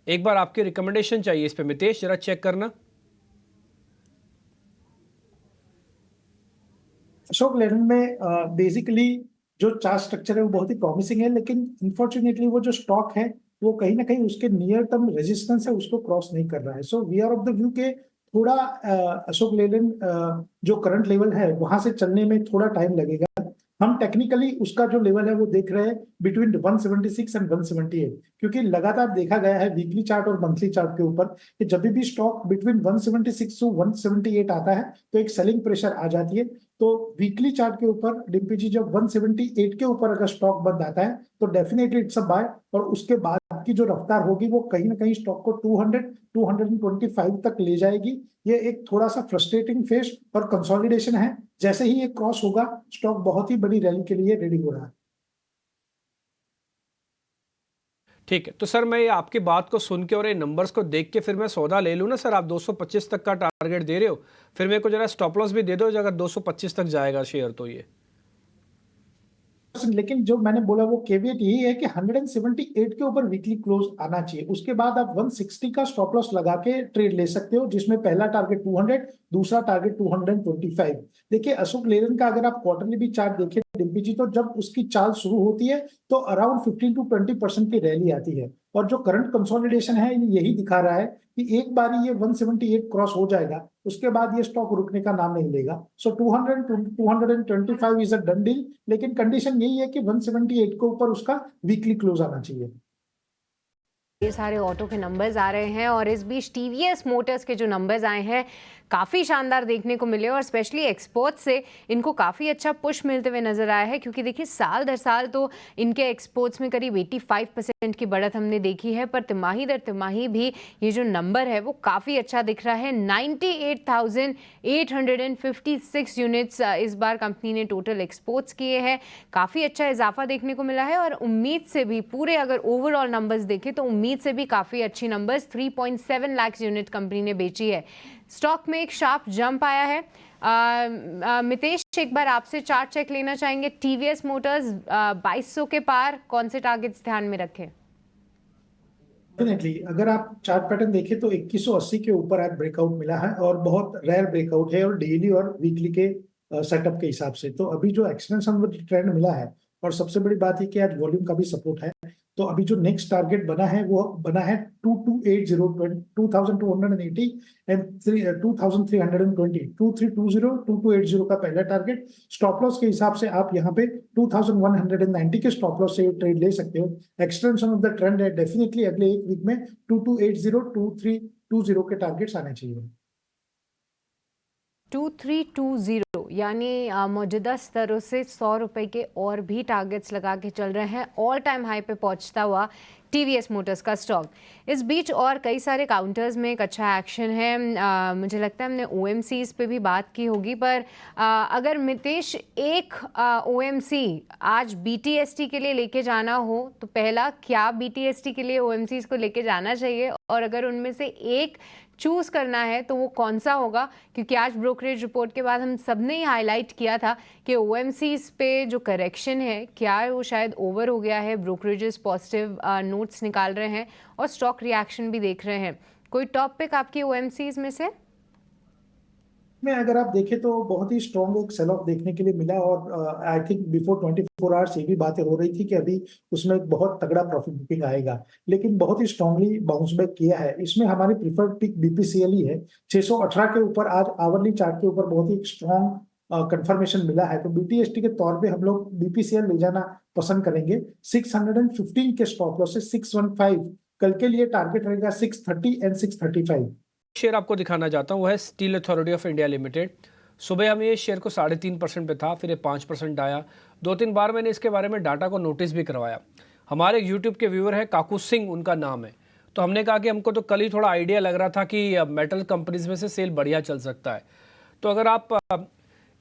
एक बार आपकी रिकमेंडेशन चाहिए इस पे मितेश, जरा चेक करना। अशोक लेलैंड में बेसिकली जो चार्ट स्ट्रक्चर है वो बहुत ही प्रॉमिसिंग है, लेकिन अनफॉर्चुनेटली वो जो स्टॉक है वो कहीं ना कहीं उसके नियर टर्म रेजिस्टेंस है उसको क्रॉस नहीं कर रहा है। So we are of the view के थोड़ा अशोक लेलैंड जो करंट लेवल है वहां से चलने में थोड़ा टाइम लगेगा। हम टेक्निकली उसका जो लेवल है वो देख रहे हैं बिटवीन 176 एंड 178, क्योंकि लगातार देखा गया है वीकली चार्ट और मंथली चार्ट के ऊपर कि जब भी स्टॉक बिटवीन 176 टू 178 आता है तो एक सेलिंग प्रेशर आ जाती है। तो वीकली चार्ट के ऊपर डिम्पी जी जब 178 के ऊपर अगर स्टॉक बंद आता है तो डेफिनेटली इट्स अ बाय, और उसके बाद की जो रफ्तार होगी वो कहीं ना कहीं स्टॉक को 200 225 तक ले जाएगी। ये एक थोड़ा सा फ्रस्ट्रेटिंग फेज और कंसोलिडेशन है। जैसे ही ये क्रॉस होगा स्टॉक बहुत ही बड़ी रैली के लिए रेडी हो रहा है। ठीक है, तो सर मैं ये आपकी बात को सुन के और ये नंबर्स को देख के फिर मैं सौदा ले लूँ ना सर? आप 225 तक का टारगेट दे रहे हो, फिर मेरे को जरा स्टॉप लॉस भी दे दो अगर 225 तक जाएगा शेयर तो। ये लेकिन जो मैंने बोला वो केवियट यही है कि 178 के ऊपर वीकली क्लोज आना चाहिए, उसके बाद आप 160 का स्टॉप लॉस लगा के ट्रेड ले सकते हो, जिसमें पहला टारगेट 200, दूसरा टारगेट 225। देखिए अशोक लेलैंड का अगर आप क्वार्टरली भी चार्ट देखें डिम्पी जी, तो जब उसकी चाल शुरू होती है तो अराउंड 15 टू 20% की रैली आती है, और जो करंट कंसोलिडेशन है यही दिखा रहा है कि एक बार ये 178 क्रॉस हो जाएगा उसके बाद ये स्टॉक रुकने का नाम नहीं लेगा। सो 225 इज अ डन डील, लेकिन कंडीशन यही है कि 178 के ऊपर उसका वीकली क्लोज आना चाहिए। ये सारे ऑटो के नंबर्स आ रहे हैं और इस बीच टीवीएस मोटर्स के जो नंबर्स आए हैं काफ़ी शानदार देखने को मिले और स्पेशली एक्सपोर्ट से इनको काफ़ी अच्छा पुश मिलते हुए नजर आया है, क्योंकि देखिए साल दर साल तो इनके एक्सपोर्ट्स में करीब 85% की बढ़त हमने देखी है, पर तिमाही दर तिमाही भी ये जो नंबर है वो काफ़ी अच्छा दिख रहा है। 98,856 यूनिट्स इस बार कंपनी ने टोटल एक्सपोर्ट्स किए हैं, काफ़ी अच्छा इजाफा देखने को मिला है और उम्मीद से भी पूरे अगर ओवरऑल नंबर्स देखें तो उम्मीद से भी काफ़ी अच्छी नंबर्स 3.7 लाख यूनिट कंपनी ने बेची है। स्टॉक में एक शार्प जंप आया है। मितेश एक बार आपसे चार्ट चेक लेना चाहेंगे। टीवीएस मोटर्स 2200 के पार कौन से टारगेट्स ध्यान में रखें? डेफिनेटली अगर आप चार्ट पैटर्न देखें तो 2180 के ऊपर आज ब्रेकआउट मिला है और बहुत रेयर ब्रेकआउट है, और डेली और वीकली के सेटअप के हिसाब से तो अभी जो एक्सटेंशन ट्रेंड मिला है, और सबसे बड़ी बात है कि आज वॉल्यूम का भी सपोर्ट है। तो अभी जो नेक्स्ट टारगेट बना है वो बना है 2280 2280 एंड 2320 2280 का पहला टारगेट। स्टॉप लॉस के हिसाब से आप यहाँ पे 2190 के स्टॉप लॉस से ट्रेड ले सकते हो। एक्सटेंशन ऑफ द ट्रेंड है, डेफिनेटली अगले एक वीक में 2280 2320 के टारगेट्स आने चाहिए। 2320 यानी मौजूदा स्तरों से 100 रुपए के और भी टारगेट्स लगा के चल रहे हैं। ऑल टाइम हाई पे पहुंचता हुआ टीवीएस मोटर्स का स्टॉक। इस बीच और कई सारे काउंटर्स में एक अच्छा एक्शन है। मुझे लगता है हमने ओएमसीज पे भी बात की होगी, पर अगर मितेश एक ओएमसी आज बीटीएसटी के लिए लेके जाना हो तो पहला क्या बीटीएसटी के लिए ओएमसीज को लेके जाना चाहिए, और अगर उनमें से एक चूज करना है तो वो कौन सा होगा? क्योंकि आज ब्रोकरेज रिपोर्ट के बाद हम सब ने ही हाईलाइट किया था कि ओएमसीज पे जो करेक्शन है क्या है वो शायद ओवर हो गया है, ब्रोकरेजेस पॉजिटिव नोट्स निकाल रहे हैं और स्टॉक रिएक्शन भी देख रहे हैं। कोई टॉप पिक आपकी ओएमसीज में से? में अगर आप देखें तो बहुत ही स्ट्रॉन्ग एक सेल ऑफ देखने के लिए मिला, और आई थिंक बिफोर 24 आवर्स ये भी बातें हो रही थी कि अभी उसमें एक बहुत तगड़ा प्रॉफिट बुकिंग आएगा, लेकिन बहुत ही स्ट्रांगली बाउंस बैक किया है। इसमें हमारी प्रीफर्ड पिक बीपीसीएल ही है। 618 के ऊपर आज आवरली चार्ट के ऊपर बहुत ही स्ट्रॉन्ग कंफर्मेशन मिला है, तो बीटीएसटी के तौर पे हम लोग बीपीसीएल ले जाना पसंद करेंगे। 615 के स्टॉप लॉस से 615, कल के लिए टारगेट रहेगा 630 एंड 635। शेयर आपको दिखाना चाहता हूँ वो है steel authority of India limited. सुबह हम ये शेयर को 3.5% पे था, फिर ये 5% आया। 2-3 बार मैंने इसके बारे में डाटा को नोटिस भी करवाया। हमारे यूट्यूब के व्यूअर है काकू सिंह, उनका नाम है। तो हमने कहा कि हमको तो कल ही थोड़ा आइडिया लग रहा था कि मेटल कंपनीज में से सेल बढ़िया चल सकता है। तो अगर आप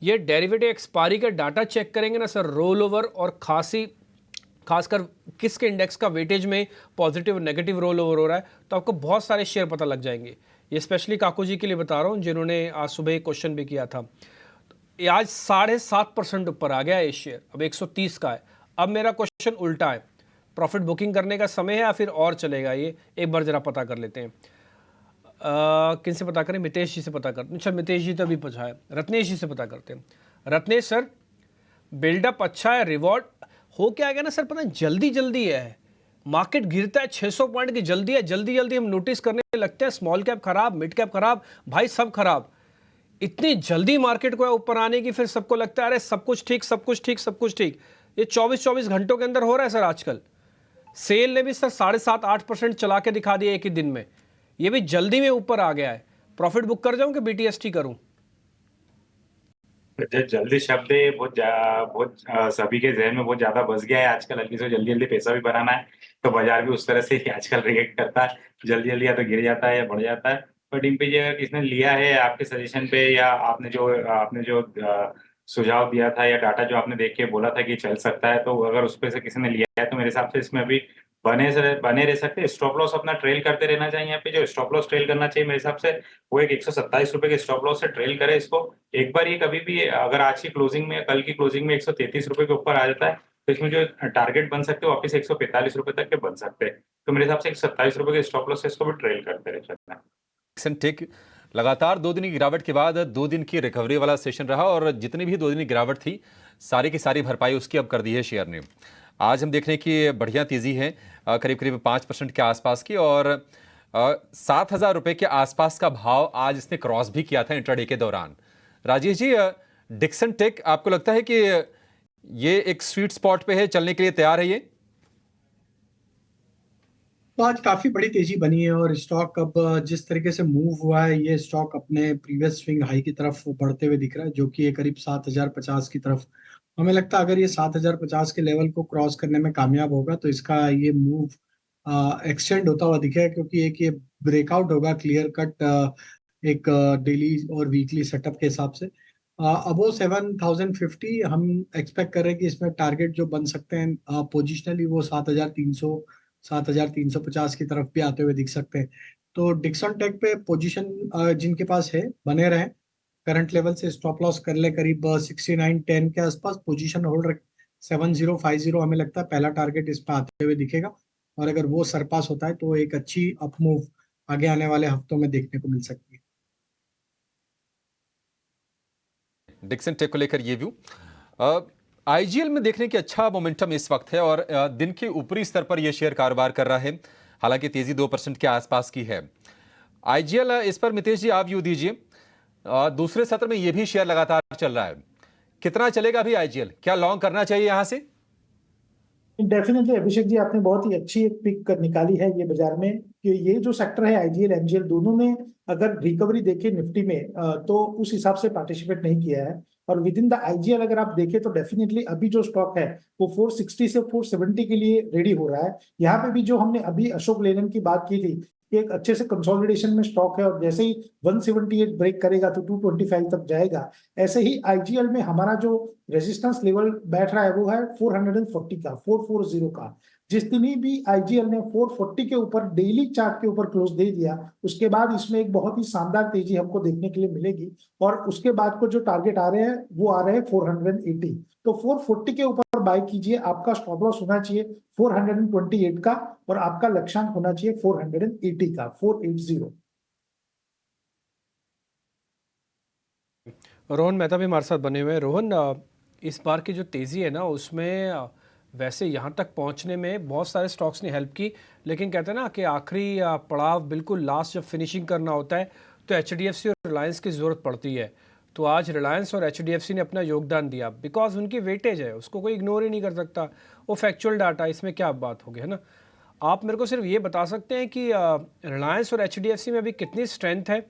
ये डेरिवेटिव एक्सपायरी के डाटा चेक करेंगे ना सर, रोल ओवर और खासकर किसके इंडेक्स का वेटेज में पॉजिटिव नेगेटिव रोल ओवर हो रहा है, तो आपको बहुत सारे शेयर पता लग जाएंगे। ये स्पेशली काकू जी के लिए बता रहा हूँ जिन्होंने आज सुबह एक क्वेश्चन भी किया था। ये आज 7.5% ऊपर आ गया है ये शेयर, अब 130 का है। अब मेरा क्वेश्चन उल्टा है, प्रॉफिट बुकिंग करने का समय है या फिर और चलेगा ये, एक बार ज़रा पता कर लेते हैं। किन से पता करें? मितेश जी से पता करते हैं। अच्छा, मितेश जी तो अभी पूछा है, रत्नेश जी से पता करते हैं। रत्नेश सर, बिल्डअप अच्छा है, रिवॉर्ड हो क्या गया ना सर, पता है जल्दी जल्दी है, मार्केट गिरता है 600 पॉइंट की, जल्दी है, जल्दी जल्दी हम नोटिस करने लगते हैं स्मॉल कैप खराब, मिड कैप खराब, भाई सब खराब। इतनी जल्दी मार्केट को है ऊपर आने की, फिर सबको लगता है अरे सब कुछ ठीक, सब कुछ ठीक, सब कुछ ठीक। ये 24-24 घंटों के अंदर हो रहा है सर आजकल। सेल ने भी सर 7.5-8% चला के दिखा दिया एक ही दिन में, ये भी जल्दी में ऊपर आ गया है। प्रॉफिट बुक कर जाऊं कि बीटीएसटी करूं? जल्दी शब्द है बहुत सभी के जहन में बहुत ज्यादा बस गया है आजकल। हल्की से जल्दी जल्दी पैसा भी बनाना है, तो बाजार भी उस तरह से ही आजकल रिएक्ट करता है। जल्दी जल्दी या तो गिर जाता है या बढ़ जाता है। बट इन पे जो अगर किसने लिया है आपके सजेशन पे, या आपने जो सुझाव दिया था या डाटा जो आपने देख के बोला था कि चल सकता है, तो अगर उस पे से किसी ने लिया है तो मेरे हिसाब से इसमें अभी बने रह सकते हैं। स्टॉप लॉस अपना ट्रेल करते रहना चाहिए। यहाँ पे जो स्टॉप लॉस ट्रेल करना चाहिए मेरे हिसाब से, वो एक 127 रुपए के स्टॉप लॉस से ट्रेल करे इसको। एक बार ये कभी भी अगर आज की क्लोजिंग में, कल की क्लोजिंग में 133 रुपए के ऊपर आ जाता है, तो इसमें जो टारगेट बन सकते हैं वापस 145 रुपए तक के बन सकते हैं। तो मेरे हिसाब से 127 रुपए के स्टॉप लॉस से इसको भी ट्रेल करते रह सकते हैं। डिक्सन टेक लगातार 2 दिन की गिरावट के बाद 2 दिन की रिकवरी वाला सेशन रहा, और जितनी भी 2 दिन की गिरावट थी सारी की सारी भरपाई उसकी अब कर दी है शेयर ने। आज हम देख रहे हैं कि बढ़िया तेजी है, करीब करीब 5% के आसपास की, और 7,000 रुपए के आसपास का भाव आज इसने क्रॉस भी किया था इंट्राडे के दौरान। राजेश जी, डिक्सन टेक आपको लगता है कि ये एक स्वीट स्पॉट पे है, चलने के लिए तैयार है ये? तो आज काफी बड़ी तेजी बनी है, और स्टॉक अब जिस तरीके से मूव हुआ है, ये स्टॉक अपने प्रीवियस स्विंग हाई की तरफ बढ़ते हुए दिख रहा है, जो कि ये करीब 7,050 की तरफ। हमें लगता है अगर ये 7,050 के लेवल को क्रॉस करने में कामयाब होगा तो इसका ये मूव एक्सटेंड होता हुआ दिखेगा, क्योंकि एक ये ब्रेकआउट होगा क्लियर कट एक डेली और वीकली सेटअप के हिसाब से। अबो 7,050 हम एक्सपेक्ट कर रहे हैं कि इसमें टारगेट जो बन सकते हैं पोजिशनली, वो 7,300 7,350 की तरफ भी आते हुए दिख सकते हैं। तो डिक्सन टेक पे पोजीशन जिनके पास है बने रहें, करंट लेवल से स्टॉप लॉस कर ले करीब 69.10 के आसपास, पोजीशन होल्ड रख 7050 हमें लगता है पहला टारगेट इस पे आते हुए दिखेगा, और अगर वो सरपास होता है तो एक अच्छी अप मूव आगे आने वाले हफ्तों में देखने को मिल सकती है। डिक्सन टेक को लेकर ये व्यू। आईजीएल में देखने की अच्छा मोमेंटम इस वक्त है, और दिन के ऊपरी स्तर पर यह शेयर कारोबार कर रहा है, हालांकि तेजी 2% के आसपास की है। आईजीएल, इस पर मितेश जी आप व्यू दीजिए। दूसरे सत्र में यह भी शेयर लगातार चल रहा है, कितना चलेगा अभी आईजीएल? क्या लॉन्ग करना चाहिए यहां से? डेफिनेटली अभिषेक जी, आपने बहुत ही अच्छी एक पिक निकाली है ये बाजार में, कि ये जो सेक्टर है आईजीएल एमजीएल दोनों में अगर रिकवरी देखें निफ्टी में तो उस हिसाब से पार्टिसिपेट नहीं किया है। और विद इन द आईजीएल अगर आप देखें तो डेफिनेटली अभी जो स्टॉक है वो 460 से 470 के लिए रेडी हो रहा है। यहाँ पे भी जो हमने अभी अशोक लेलैंड की बात की थी कि एक अच्छे से कंसोलिडेशन में स्टॉक है, और जैसे ही 178 ब्रेक करेगा तो 225 तक जाएगा। ऐसे ही आईजीएल में हमारा जो रेजिस्टेंस लेवल बैठ रहा है वो है 440 का, 440 का। जिस दिन ही भी आईजीएल ने 440 के ऊपर डेली चार्ट के ऊपर क्लोज दे दिया, उसके बाद इसमें एक बहुत ही शानदार तेजी हमको देखने के लिए मिलेगी। और उसके बाद को जो टारगेट आ रहे हैं वो आ रहे हैं 480। तो 440 के ऊपर बाय कीजिए, आपका स्टॉप लॉस होना चाहिए 428 का, और आपका लक्ष्यांक होना चाहिए 480 का, 480। रोहन मेहता भी हमारे साथ बने हुए हैं। रोहन, इस बार की जो तेज़ी है ना उसमें वैसे यहाँ तक पहुँचने में बहुत सारे स्टॉक्स ने हेल्प की, लेकिन कहते हैं ना कि आखिरी पड़ाव बिल्कुल लास्ट जब फिनिशिंग करना होता है तो एचडीएफसी और रिलायंस की ज़रूरत पड़ती है। तो आज रिलायंस और एचडीएफसी ने अपना योगदान दिया, बिकॉज उनकी वेटेज है, उसको कोई इग्नोर ही नहीं कर सकता, वो फैक्चुअल डाटा, इसमें क्या बात होगी, है ना। आप मेरे को सिर्फ ये बता सकते हैं कि रिलायंस और एचडीएफसी में अभी कितनी स्ट्रेंथ है,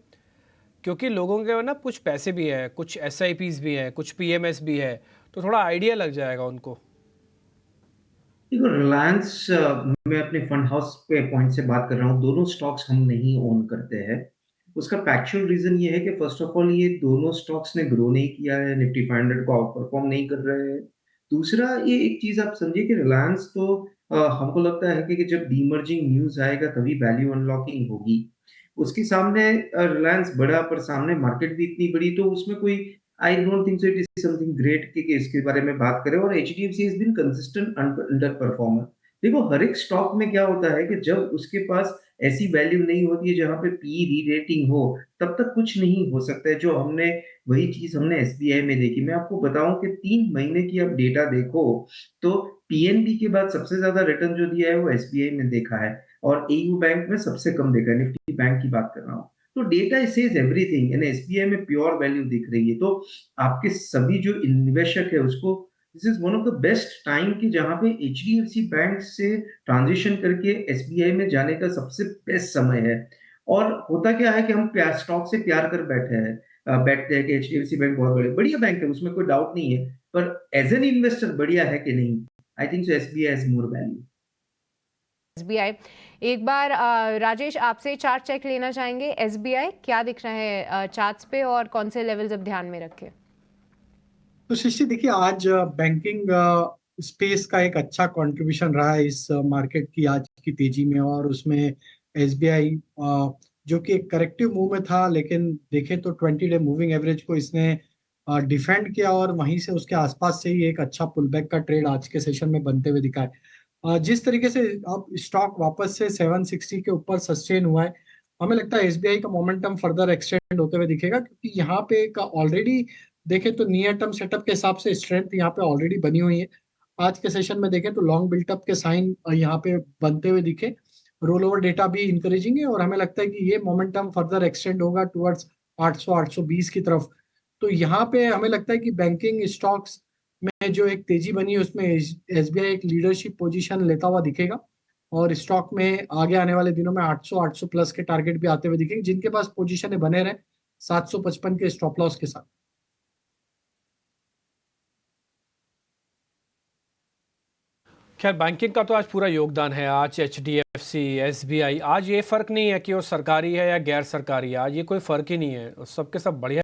क्योंकि लोगों के ना कुछ पैसे भी हैं, कुछ एसआईपीज भी हैं, कुछ पीएमएस भी है, तो थोड़ा आइडिया लग जाएगा उनको। देखो, रिलायंस मैं अपने फंड हाउस पे पॉइंट से बात कर रहा हूँ, दोनों स्टॉक्स हम नहीं ओन करते हैं। उसका फैक्चुअल रीजन ये है कि फर्स्ट ऑफ ऑल ये दोनों स्टॉक्स ने ग्रो नहीं किया है, निफ्टी 500 को आउट परफॉर्म नहीं कर रहे हैं। दूसरा, ये एक चीज आप समझिए कि रिलायंस तो हमको लगता है कि जब डीमर्जिंग न्यूज आएगा तभी वैल्यू अनलॉकिंग होगी। उसके सामने रिलायंस बड़ा, पर सामने मार्केट भी इतनी बड़ी, तो उसमें कोई I don't think so it is something great कि इसके बारे में बात करें। और HDFC has been consistent underperformer, देखो हर एक स्टॉक में क्या होता है कि जब उसके पास ऐसी वैल्यू नहीं होती है जहाँ पे पी री रेटिंग हो, तब तक कुछ नहीं हो सकता है। जो हमने वही चीज़ हमने एसबीआई में देखी। मैं आपको बताऊँ कि 3 महीने की आप डेटा देखो, तो पीएनबी के बाद सबसे ज़्यादा रिटर्न जो दिया है वो एसबीआई में देखा है और एयू बैंक में सबसे कम देखा है, निफ्टी बैंक की बात कर रहा हूँ। तो डेटा सेज एवरीथिंग यानी एसबीआई में प्योर वैल्यू दिख रही है। तो आपके सभी जो निवेशक है उसको this is one of the best time कि जहाँ पे एचडीएफसी बैंक से ट्रांजिशन करके एसबीआई में जाने का सबसे बेस्ट समय है। और होता क्या है कि हम प्यार स्टॉक से प्यार कर बैठते हैं कि एचडीएफसी बैंक बहुत बढ़िया बैंक है, उसमें कोई डाउट नहीं है। पर एज एन इन्वेस्टर बढ़िया है कि नहीं? I think so SBI has more value. SBI. एक बार राजेश आपसे चार्ट चेक लेना चाहेंगे। एसबीआई क्या दिख रहा है चार्ट्स पे और कौन से लेवल्स अब ध्यान में रखें? तो सृष्टि देखिए, आज बैंकिंग स्पेस का एक अच्छा कंट्रीब्यूशन रहा है इस मार्केट की आज की तेजी में, और उसमें एसबीआई जो कि एक करेक्टिव मूव में था, लेकिन देखें तो 20 डे मूविंग एवरेज को इसने डिफेंड किया और वहीं से उसके आसपास से ही एक अच्छा पुलबैक का ट्रेड आज के सेशन में बनते हुए दिखा है। जिस तरीके से अब स्टॉक वापस से 760 के ऊपर सस्टेन हुआ है, हमें लगता है एसबीआई का मोमेंटम फर्दर एक्सटेंड होते हुए दिखेगा, क्योंकि यहाँ पे एक ऑलरेडी देखें तो नियर टर्म सेटअप के हिसाब से स्ट्रेंथ यहाँ पे ऑलरेडी बनी हुई है। आज के सेशन में देखें तो लॉन्ग बिल्टअप के साइन यहाँ पे बनते हुए दिखे। रोल ओवर डेटा भी इंकरेजिंग है और हमें लगता है कि ये मोमेंटम फर्दर एक्सटेंड होगा टुवर्ड्स 800 820 की तरफ। तो यहाँ पे हमें लगता है कि बैंकिंग स्टॉक्स में जो एक तेजी बनी है उसमें एसबीआई एक लीडरशिप पोजीशन लेता हुआ दिखेगा, और स्टॉक में आगे आने वाले दिनों में 800 800 प्लस के टारगेट भी आते हुए दिखेंगे, जिनके पास पोजीशन बने रहे 755 के स्टॉप लॉस के साथ। खैर बैंकिंग का तो आज पूरा योगदान है। आज एचडीएफसी, एसबीआई, आज ये फ़र्क नहीं है कि वो सरकारी है या गैर सरकारी है, आज ये कोई फ़र्क ही नहीं है, सबके सब बढ़िया